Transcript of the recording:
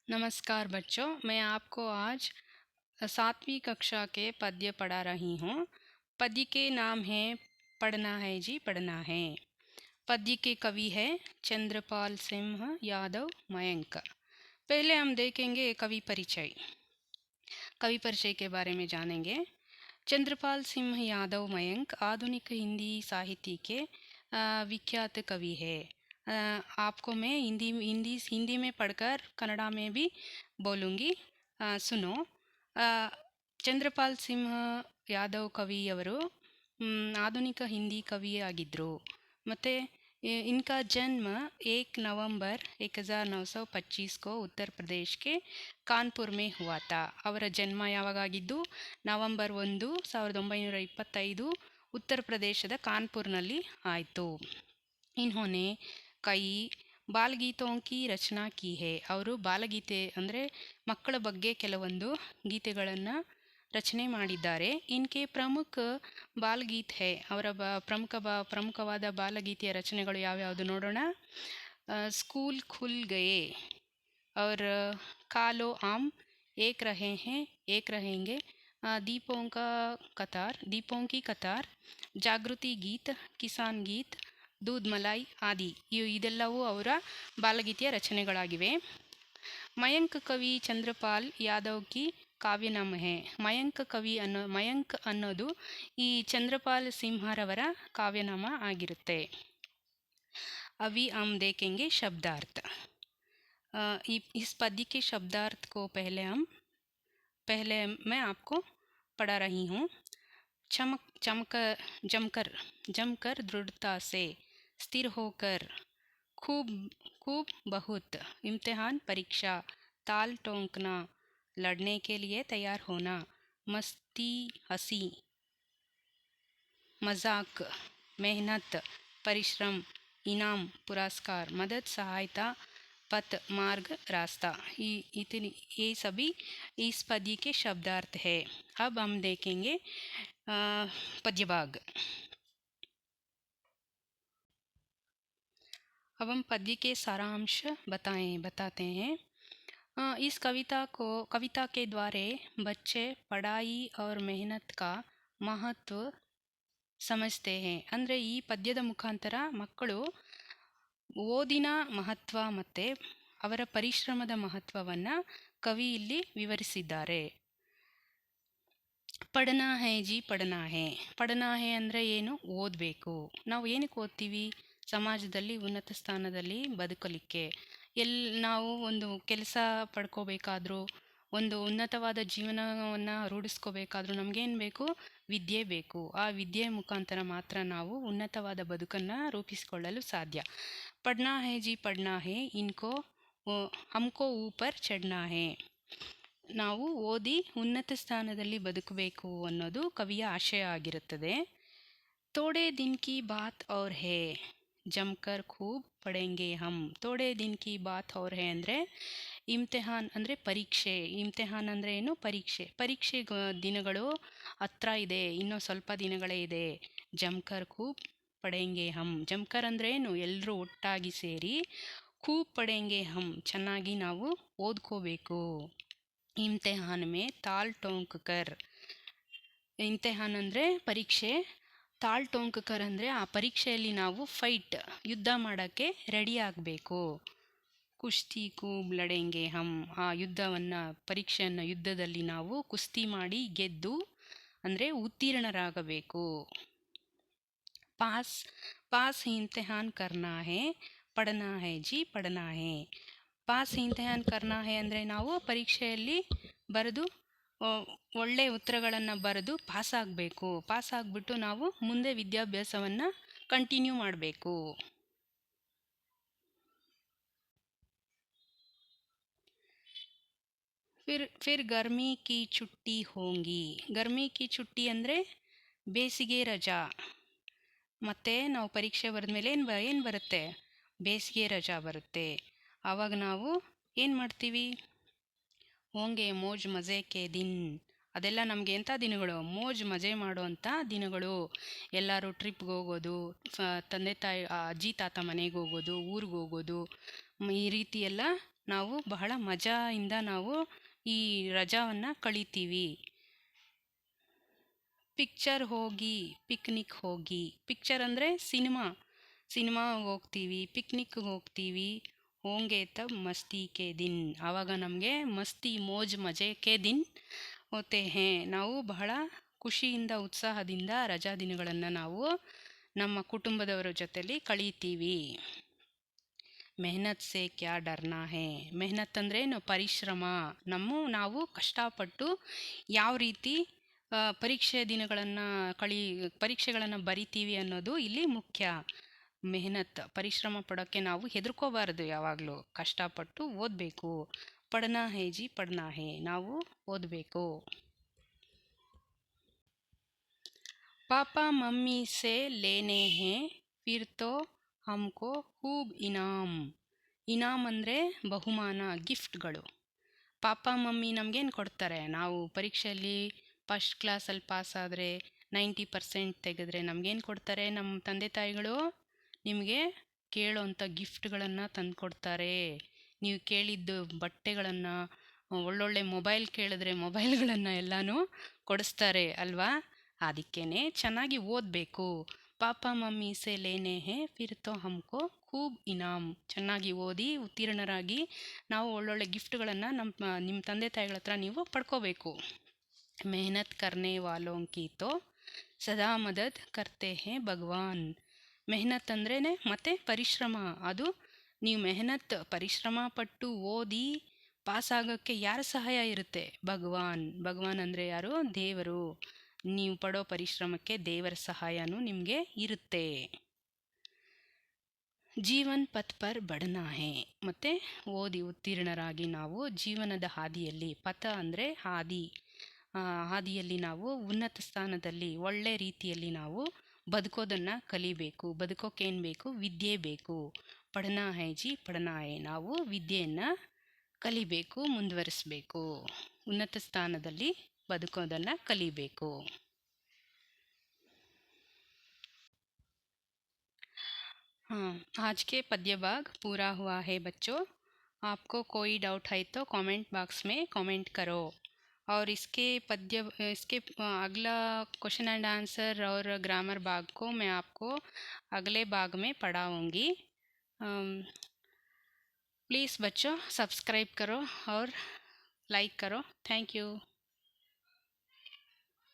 नमस्कार बच्चों, मैं आपको आज 7वीं कक्षा के पद्य पढ़ा रही हूँ। पद्य के नाम है पढ़ना है जी पढ़ना है। पद्य के कवि है चंद्रपाल सिंह यादव मयंक। पहले हम देखेंगे कवि परिचय। कवि परिचय के बारे में जानेंगे। चंद्रपाल सिंह यादव मयंक आधुनिक हिंदी साहित्य के विख्यात कवि है। आपको मैं हिंदी में पढ़कर कन्नड़ा में भी बोलूँगी, सुनो। ಚಂದ್ರಪಾಲ್ ಸಿಂಹ ಯಾದವ್ ಕವಿಯವರು ಆಧುನಿಕ ಹಿಂದಿ ಕವಿಯಾಗಿದ್ದರು ಮತ್ತು इनका जन्म 1 नवंबर 1925 को उत्तर प्रदेश के कानपुर में हुआ था। ಅವರ ಜನ್ಮ ಯಾವಾಗಾಗಿದ್ದು ನವೆಂಬರ್ 1, 1925 ಉತ್ತರ ಪ್ರದೇಶದ ಕಾನ್ಪುರ್ನಲ್ಲಿ ಆಯಿತು। इन्होंने कई ಬಾಲಗೀತೋं की ರಚನಾ की है। ಅವರು ಬಾಲಗೀತೆ ಅಂದರೆ ಮಕ್ಕಳ ಬಗ್ಗೆ ಕೆಲವೊಂದು ಗೀತೆಗಳನ್ನು ರಚನೆ ಮಾಡಿದ್ದಾರೆ। ಇನ್ಕೆ ಪ್ರಮುಖ ಬಾಲಗೀತ್ ಹೇ, ಅವರ ಪ್ರಮುಖವಾದ ಬಾಲಗೀತೆಯ ರಚನೆಗಳು ಯಾವ್ಯಾವುದು ನೋಡೋಣ। ಸ್ಕೂಲ್ ಖುಲ್ ಗಯೇ और कालो आम, एक रहे हैं एक रहेंगे, दीपों की कतार, ಜಾಗೃತಿ ಗೀತ್, ಕಿಸಾನ್ ಗೀತ್, दूध मलाई आदि ಇದೆಲ್ಲವೂ ಅವರ ಬಾಲಗೀತೆಯ ರಚನೆಗಳಾಗಿವೆ। ಮಯಾಂಕ್ ಕವಿ ಚಂದ್ರಪಾಲ್ ಯಾದವ್ ಕಿ ಕಾವ್ಯನಾಮ ಹೇ। ಮಯಾಂಕ್ ಅನ್ನೋದು ಈ ಚಂದ್ರಪಾಲ್ ಸಿಂಹರವರ ಕಾವ್ಯನಾಮ ಆಗಿರುತ್ತೆ। अभी हम देखेंगे शब्दार्थ। इस पद्य के शब्दार्थ को पहले मैं आपको पढ़ा रही हूँ। जमकर, दृढ़ता से, स्थिर होकर, खूब खूब, बहुत, इम्तिहान परीक्षा, ताल ठोंकना, लड़ने के लिए तैयार होना, मस्ती हंसी, मजाक, मेहनत, परिश्रम, इनाम पुरस्कार, मदद सहायता, पथ मार्ग रास्ता। ये सभी इस पद्य के शब्दार्थ है। अब हम देखेंगे पद्यभाग। अब हम पद्य के सारांश बताते हैं। इस कविता के द्वारा बच्चे पढ़ाई और मेहनत का महत्व समझते हैं। ಅಂದರೆ ಈ ಪದ್ಯದ ಮುಖಾಂತರ ಮಕ್ಕಳು ಓದಿನ ಮಹತ್ವ ಮತ್ತು ಅವರ ಪರಿಶ್ರಮದ ಮಹತ್ವವನ್ನು ಕವಿ ಇಲ್ಲಿ ವಿವರಿಸಿದ್ದಾರೆ। ಪಢನಾ ಹೇ ಜಿ ಪಢನಾ ಹೇ। ಪಢನಾ ಹೇ ಅಂದರೆ ಏನು? ಓದಬೇಕು। ನಾವು ಏನಕ್ಕೆ ಓದ್ತೀವಿ? ಸಮಾಜದಲ್ಲಿ ಉನ್ನತ ಸ್ಥಾನದಲ್ಲಿ ಬದುಕಲಿಕ್ಕೆ। ನಾವು ಒಂದು ಕೆಲಸ ಪಡ್ಕೋಬೇಕಾದ್ರೂ, ಒಂದು ಉನ್ನತವಾದ ಜೀವನವನ್ನು ರೂಢಿಸ್ಕೋಬೇಕಾದ್ರೂ ನಮಗೇನು ಬೇಕು? ವಿದ್ಯೆ ಬೇಕು। ಆ ವಿದ್ಯೆ ಮುಖಾಂತರ ಮಾತ್ರ ನಾವು ಉನ್ನತವಾದ ಬದುಕನ್ನು ರೂಪಿಸಿಕೊಳ್ಳಲು ಸಾಧ್ಯ। ಪಢನಾ ಹೇ ಜಿ ಪಢನಾ ಹೇ, ಹಮ್ಕೋ ಊಪರ್ ಚಢನಾ ಹೇ। ನಾವು ಓದಿ ಉನ್ನತ ಸ್ಥಾನದಲ್ಲಿ ಬದುಕಬೇಕು ಅನ್ನೋದು ಕವಿಯ ಆಶಯ ಆಗಿರುತ್ತದೆ। ತೋಡೆ ದಿನ್ ಕಿ ಬಾತ್ ಔರ್ ಹೇ, ಜಮ್ಕರ್ ಖೂಬ್ ಪಡೆಂಗೆ ಹಮ್। ತೋಡೆ ದಿನ್ ಕಿ ಬಾತ್ ಔರ್ ಹೇ ಅಂದರೆ ಇಮ್ತಿಹಾನ್ ಅಂದರೆ ಪರೀಕ್ಷೆ। ಇಮ್ತಿಹಾನ್ ಅಂದರೆ ಏನು? ಪರೀಕ್ಷೆ ದಿನಗಳು ಹತ್ರ ಇದೆ, ಇನ್ನೂ ಸ್ವಲ್ಪ ದಿನಗಳೇ ಇದೆ। ಜಮ್ಕರ್ ಖೂಬ್ ಪಡೆಂಗೆ ಹಮ್, ಜಮ್ಕರ್ ಅಂದರೆ ಏನು? ಎಲ್ಲರೂ ಒಟ್ಟಾಗಿ ಸೇರಿ, ಖೂಬ್ ಪಡೆಂಗೆ ಹಮ್, ಚೆನ್ನಾಗಿ ನಾವು ಓದ್ಕೋಬೇಕು। ಇಮ್ತಿಹಾನ್ ಮೇ ತಾಲ್ ಟೋಂಕ್ ಕರ್, ಇಮ್ತಿಹಾನ್ ಅಂದರೆ ಪರೀಕ್ಷೆ, ತಾಲ್ ಟೋಂಕ್ ಕರ್ ಅಂದರೆ ಆ ಪರೀಕ್ಷೆಯಲ್ಲಿ ನಾವು ಯುದ್ಧ ಮಾಡೋಕ್ಕೆ ರೆಡಿ ಆಗಬೇಕು। ಕುಸ್ತಿ ಕೂಬ್ ಲಡೆಂಗೆ ಹಮ್, ಆ ಯುದ್ಧದಲ್ಲಿ ನಾವು ಕುಸ್ತಿ ಮಾಡಿ ಗೆದ್ದು ಅಂದರೆ ಉತ್ತೀರ್ಣರಾಗಬೇಕು। ಪಾಸ್ ಇಮ್ತಿಹಾನ್ ಕರ್ನಾ ಹೇ, ಪಢನಾ ಹೇ ಜಿ ಪಢನಾ ಹೇ। ಪಾಸ್ ಇಮ್ತಿಹಾನ್ ಕರ್ನಾ ಹೇ ಅಂದರೆ ನಾವು ಪರೀಕ್ಷೆಯಲ್ಲಿ ಬರೆದು ಒಳ್ಳೆ ಉತ್ತರಗಳನ್ನು ಬರೆದು ಪಾಸಾಗಬೇಕು। ಪಾಸಾಗ್ಬಿಟ್ಟು ನಾವು ಮುಂದೆ ವಿದ್ಯಾಭ್ಯಾಸವನ್ನು ಕಂಟಿನ್ಯೂ ಮಾಡಬೇಕು। फिर गर्मी की छुट्टी होंगी। गर्मी की छुट्टी ಅಂದರೆ ಬೇಸಿಗೆ ರಜಾ। ಮತ್ತು ನಾವು ಪರೀಕ್ಷೆ ಬರೆದ್ಮೇಲೆ ಏನು ಬರುತ್ತೆ? ಬೇಸಿಗೆ ರಜಾ ಬರುತ್ತೆ। ಆವಾಗ ನಾವು ಏನು ಮಾಡ್ತೀವಿ? ಹೋಂಗೆ ಮೋಜ್ ಮಜೆ ಕೆ ದಿನ್, ಅದೆಲ್ಲ ನಮಗೆ ಎಂಥ ದಿನಗಳು? ಮೋಜ್ ಮಜೆ ಮಾಡುವಂಥ ದಿನಗಳು। ಎಲ್ಲರೂ ಟ್ರಿಪ್ಗೆ ಹೋಗೋದು, ತಂದೆ ತಾಯಿ ಅಜ್ಜಿ ತಾತ ಮನೆಗೆ ಹೋಗೋದು, ಊರಿಗೆ ಹೋಗೋದು, ಈ ರೀತಿ ಎಲ್ಲ ನಾವು ಬಹಳ ಮಜಾಯಿಂದ ನಾವು ಈ ರಜಾವನ್ನು ಕಳಿತೀವಿ. ಪಿಕ್ಚರ್ ಹೋಗಿ, ಪಿಕ್ನಿಕ್ ಹೋಗಿ. ಪಿಕ್ಚರ್ ಅಂದರೆ ಸಿನಿಮಾ ಹೋಗ್ತೀವಿ, ಪಿಕ್ನಿಕ್ಗೆ ಹೋಗ್ತೀವಿ. ಹೋಂಗೆ ತಬ್ ಮಸ್ತಿ ಕೆ ದಿನ್, ಆವಾಗ ನಮಗೆ ಮಸ್ತಿ ಮೋಜ್ ಮಜೆ ಕೆ ದಿನ್ ಹೋತೆ ಹೇ. ನಾವು ಬಹಳ ಖುಷಿಯಿಂದ ಉತ್ಸಾಹದಿಂದ ರಜಾ ದಿನಗಳನ್ನು ನಾವು ನಮ್ಮ ಕುಟುಂಬದವರ ಜೊತೆಲಿ ಕಳೀತೀವಿ. ಮೆಹನತ್ ಸೆ ಕ್ಯಾ ಡರ್ನಾ ಹೇ. ಮೆಹನತ್ ಅಂದ್ರೇನು? ಪರಿಶ್ರಮ. ನಾವು ಕಷ್ಟಪಟ್ಟು ಯಾವ ರೀತಿ ಪರೀಕ್ಷೆ ದಿನಗಳನ್ನು ಪರೀಕ್ಷೆಗಳನ್ನು ಬರಿತೀವಿ ಅನ್ನೋದು ಇಲ್ಲಿ ಮುಖ್ಯ. ಮೆಹನತ್, ಪರಿಶ್ರಮ ಪಡೋಕ್ಕೆ ನಾವು ಹೆದರ್ಕೋಬಾರ್ದು, ಯಾವಾಗಲೂ ಕಷ್ಟಪಟ್ಟು ಓದಬೇಕು. ಪಡ್ನಾ ಹೇ ಜಿ ಪಡ್ನಾ ಹೇ, ನಾವು ಓದಬೇಕು. ಪಾಪಾ ಮಮ್ಮಿ ಸೆ ಲೇನೆ ಹೇ ಫಿರ್ ತೋ ಹಮ್ಕೋ ಖೂಬ್ ಇನಾಮ್. ಇನಾಮ್ ಅಂದರೆ ಬಹುಮಾನ, ಗಿಫ್ಟ್ಗಳು. ಪಾಪ ಮಮ್ಮಿ ನಮಗೇನು ಕೊಡ್ತಾರೆ? ನಾವು ಪರೀಕ್ಷೆಯಲ್ಲಿ ಫಸ್ಟ್ ಕ್ಲಾಸಲ್ಲಿ ಪಾಸ್ ಆದರೆ 90% ತೆಗೆದ್ರೆ ನಮಗೇನು ಕೊಡ್ತಾರೆ? ನಮ್ಮ ತಂದೆ ತಾಯಿಗಳು ನಿಮಗೆ ಕೇಳೋಂಥ ಗಿಫ್ಟ್ಗಳನ್ನು ತಂದುಕೊಡ್ತಾರೆ. ನೀವು ಕೇಳಿದ್ದು ಬಟ್ಟೆಗಳನ್ನು, ಒಳ್ಳೊಳ್ಳೆ ಮೊಬೈಲ್ ಕೇಳಿದ್ರೆ ಮೊಬೈಲ್ಗಳನ್ನು ಎಲ್ಲನೂ ಕೊಡಿಸ್ತಾರೆ ಅಲ್ವಾ? ಅದಕ್ಕೇ ಚೆನ್ನಾಗಿ ಓದಬೇಕು. ಪಾಪ ಮಮ್ಮಿ ಸೆ ಲೇನೆ ಹೇ ಫಿರ್ ತೋ ಹಮ್ಕೋ ಖೂಬ್ ಇನಾಮ್. ಚೆನ್ನಾಗಿ ಓದಿ ಉತ್ತೀರ್ಣರಾಗಿ ನಾವು ಒಳ್ಳೊಳ್ಳೆ ಗಿಫ್ಟ್ಗಳನ್ನು ನಿಮ್ಮ ತಂದೆ ತಾಯಿಗಳ ಹತ್ರ ನೀವು ಪಡ್ಕೋಬೇಕು. ಮೆಹನತ್ ಕರ್ನೆ ವಾಲೋಂ ಕಿ ತೋ ಸದಾ ಮದದ್ ಕರ್ತೆ ಹೇ ಭಗವಾನ್. ಮೆಹನತ್ ಅಂದ್ರೇ ಮತ್ತೆ ಪರಿಶ್ರಮ. ಅದು ನೀವು ಪರಿಶ್ರಮ ಪಟ್ಟು ಓದಿ ಪಾಸಾಗೋಕ್ಕೆ ಯಾರ ಸಹಾಯ ಇರುತ್ತೆ? ಭಗವಾನ್ ಅಂದರೆ ಯಾರು? ದೇವರು. ನೀವು ಪಡೋ ಪರಿಶ್ರಮಕ್ಕೆ ದೇವರ ಸಹಾಯನೂ ನಿಮಗೆ ಇರುತ್ತೆ. ಜೀವನ್ ಪಥ್ ಪರ್ ಬಡ್ನಾ ಹೇ. ಮತ್ತು ಓದಿ ಉತ್ತೀರ್ಣರಾಗಿ ನಾವು ಜೀವನದ ಹಾದಿಯಲ್ಲಿ, ಪಥ ಅಂದರೆ ಹಾದಿಯಲ್ಲಿ ನಾವು ಉನ್ನತ ಸ್ಥಾನದಲ್ಲಿ ಒಳ್ಳೆ ರೀತಿಯಲ್ಲಿ ನಾವು ಬದುಕೋದನ್ನು ಕಲಿಬೇಕು. ಬದುಕೋಕ್ಕೇನು ಬೇಕು? ವಿದ್ಯೆ ಬೇಕು. ಪಡ್ನಾ ಹೇ ಜಿ ಪಡ್ನಾ ಹೇ, ನಾವು ವಿದ್ಯೆಯನ್ನು ಕಲಿಬೇಕು, ಮುಂದುವರಿಸಬೇಕು. ಉನ್ನತ ಸ್ಥಾನದಲ್ಲಿ ಬದುಕೋದನ್ನು ಕಲಿಬೇಕು. हाँ, आज के पद्य भाग पूरा हुआ है बच्चों. आपको कोई डाउट है तो कमेंट बॉक्स में कमेंट करो. और इसके अगला क्वेश्चन एंड आंसर और ग्रामर भाग को मैं आपको अगले भाग में पढ़ाऊँगी. प्लीज़ बच्चों सब्सक्राइब करो और लाइक करो. Thank you.